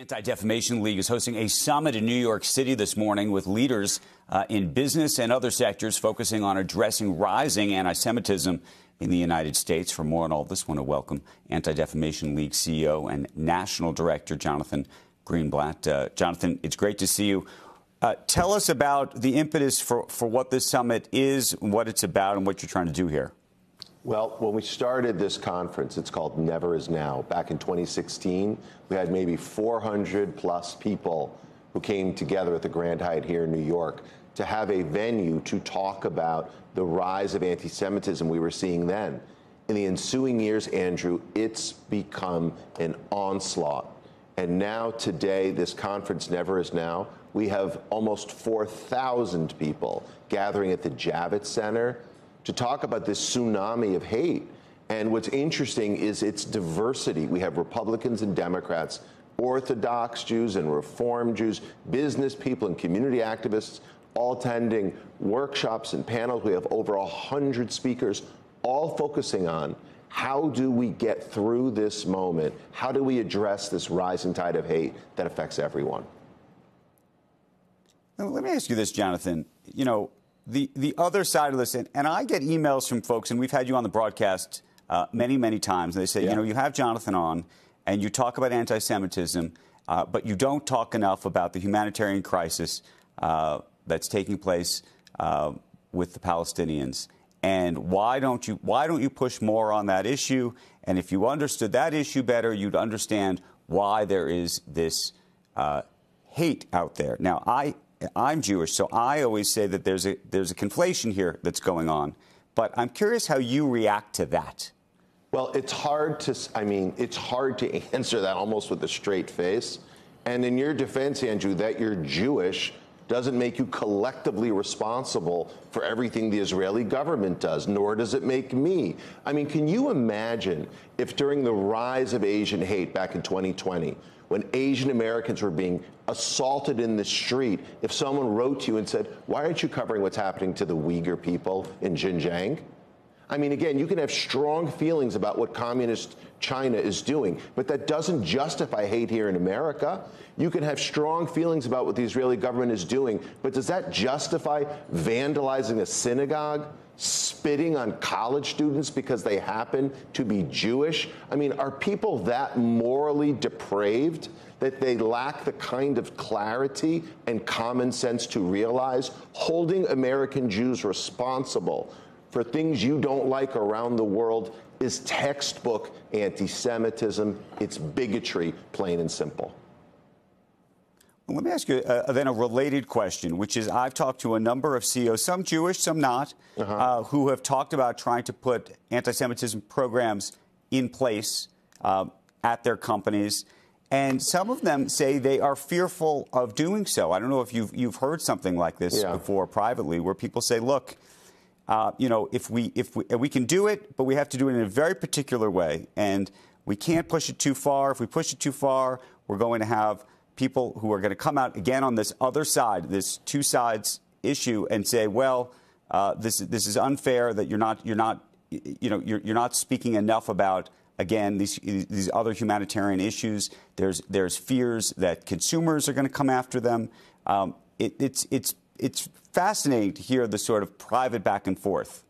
Anti-Defamation League is hosting a summit in New York City this morning with leaders in business and other sectors focusing on addressing rising anti-Semitism in the United States. For more on all this, I want to welcome Anti-Defamation League CEO and National Director Jonathan Greenblatt. Jonathan, it's great to see you. Tell us about the impetus for what this summit is, what it's about, and what you're trying to do here. Well, when we started this conference, it's called Never Is Now. Back in 2016, we had maybe 400 plus people who came together at the Grand Hyatt here in New York to have a venue to talk about the rise of anti-Semitism we were seeing then. In the ensuing years, Andrew, it's become an onslaught. And now today, this conference Never Is Now, we have almost 4,000 people gathering at the Javits Center to talk about this tsunami of hate. And what's interesting is its diversity. We have Republicans and Democrats, Orthodox Jews and Reform Jews, business people and community activists, all attending workshops and panels. We have over 100 speakers, all focusing on how do we get through this moment? How do we address this rising tide of hate that affects everyone? Now, let me ask you this, Jonathan. You know, the other side of this, and I get emails from folks, and we've had you on the broadcast many, many times, and they say, you know, you have Jonathan on, and you talk about anti-Semitism, but you don't talk enough about the humanitarian crisis that's taking place with the Palestinians. And why don't you push more on that issue? And if you understood that issue better, you'd understand why there is this hate out there. Now, I'm Jewish, so I always say that there's a conflation here that's going on. But I'm curious how you react to that. Well, it's hard to answer that almost with a straight face. And in your defense, Andrew, that you're Jewish doesn't make you collectively responsible for everything the Israeli government does, nor does it make me. I mean, can you imagine if during the rise of Asian hate back in 2020, when Asian Americans were being assaulted in the street, if someone wrote to you and said, why aren't you covering what's happening to the Uyghur people in Xinjiang? I mean, again, you can have strong feelings about what communist China is doing, but that doesn't justify hate here in America. You can have strong feelings about what the Israeli government is doing, but does that justify vandalizing a synagogue, spitting on college students because they happen to be Jewish? I mean, are people that morally depraved that they lack the kind of clarity and common sense to realize holding American Jews responsible for things you don't like around the world is textbook anti-Semitism? It's bigotry, plain and simple. Well, let me ask you then a related question, which is I've talked to a number of CEOs, some Jewish, some not, who have talked about trying to put anti-Semitism programs in place at their companies. And some of them say they are fearful of doing so. I don't know if you've heard something like this before privately, where people say, look, you know, if we can do it, but we have to do it in a very particular way, and we can't push it too far. If we push it too far, we're going to have people who are going to come out again on this other side, this two sides issue, and say, well, this is unfair that you're not speaking enough about, again, these other humanitarian issues. There's fears that consumers are going to come after them. It's fascinating to hear the sort of private back and forth.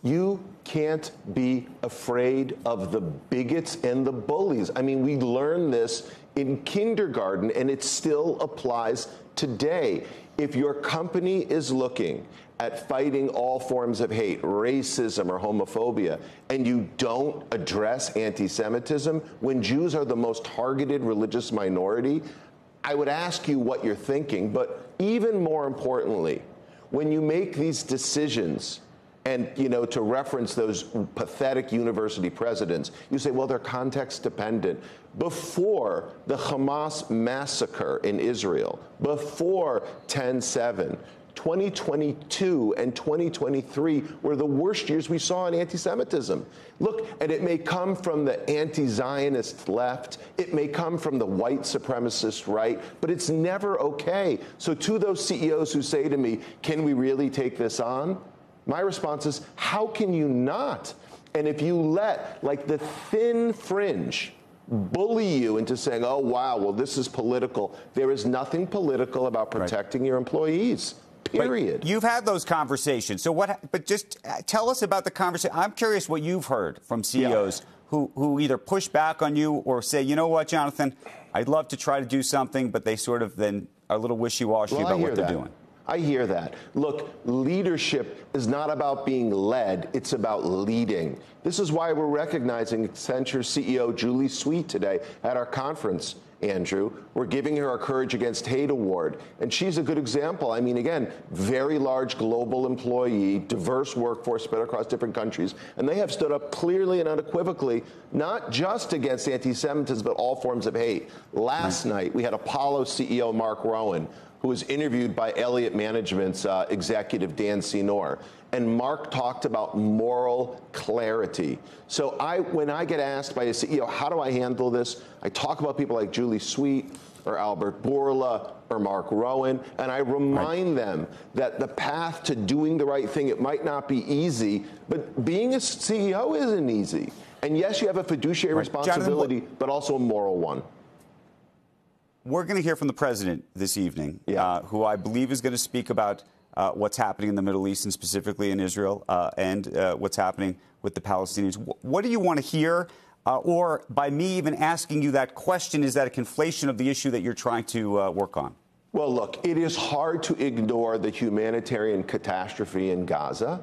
You can't be afraid of the bigots and the bullies. I mean, we learned this in kindergarten, and it still applies today. If your company is looking at fighting all forms of hate, racism or homophobia, and you don't address anti-Semitism, when Jews are the most targeted religious minority, I would ask you what you're thinking. But even more importantly, when you make these decisions, and, you know, to reference those pathetic university presidents, you say, well, they're context dependent. Before the Hamas massacre in Israel, before 10/7, 2022 and 2023 were the worst years we saw in anti-Semitism. Look, and it may come from the anti-Zionist left, it may come from the white supremacist right, but it's never okay. So to those CEOs who say to me, can we really take this on? My response is, how can you not? And if you let, like, the thin fringe bully you into saying, oh, wow, well, this is political. There is nothing political about protecting your employees. Period. But you've had those conversations. So what? But just tell us about the conversation. I'm curious what you've heard from CEOs who either push back on you or say, you know what, Jonathan, I'd love to try to do something, but they sort of then are a little wishy-washy about what they're doing. I hear that. Look, leadership is not about being led. It's about leading. This is why we're recognizing Accenture CEO Julie Sweet today at our conference, Andrew. We're giving her our Courage Against Hate Award. And she's a good example. I mean, again, very large global employee, diverse workforce spread across different countries. And they have stood up clearly and unequivocally, not just against anti-Semitism, but all forms of hate. Last night, we had Apollo CEO Mark Rowan, who was interviewed by Elliott Management's executive Dan Senor. And Mark talked about moral clarity. So when I get asked by a CEO, how do I handle this? I talk about people like Julie Sweet or Albert Bourla or Mark Rowan, and I remind them that the path to doing the right thing, it might not be easy, but being a CEO isn't easy. And yes, you have a fiduciary responsibility, Jonathan, but also a moral one. We're going to hear from the president this evening, who I believe is going to speak about what's happening in the Middle East and specifically in Israel and what's happening with the Palestinians. What do you want to hear? Or by me even asking you that question, is that a conflation of the issue that you're trying to work on? Well, look, it is hard to ignore the humanitarian catastrophe in Gaza.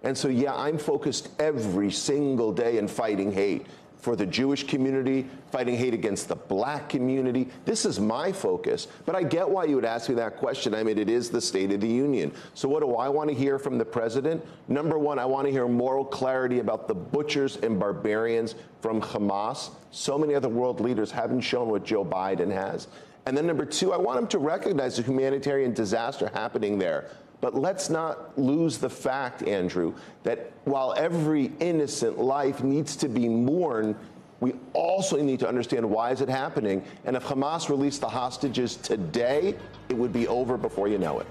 And so, yeah, I'm focused every single day in fighting hate for the Jewish community, fighting hate against the black community. This is my focus. But I get why you would ask me that question. I mean, it is the State of the Union. So what do I want to hear from the president? Number one, I want to hear moral clarity about the butchers and barbarians from Hamas. So many other world leaders haven't shown what Joe Biden has. And then number two, I want him to recognize the humanitarian disaster happening there. But let's not lose the fact, Andrew, that while every innocent life needs to be mourned, we also need to understand why is it happening. And if Hamas released the hostages today, it would be over before you know it.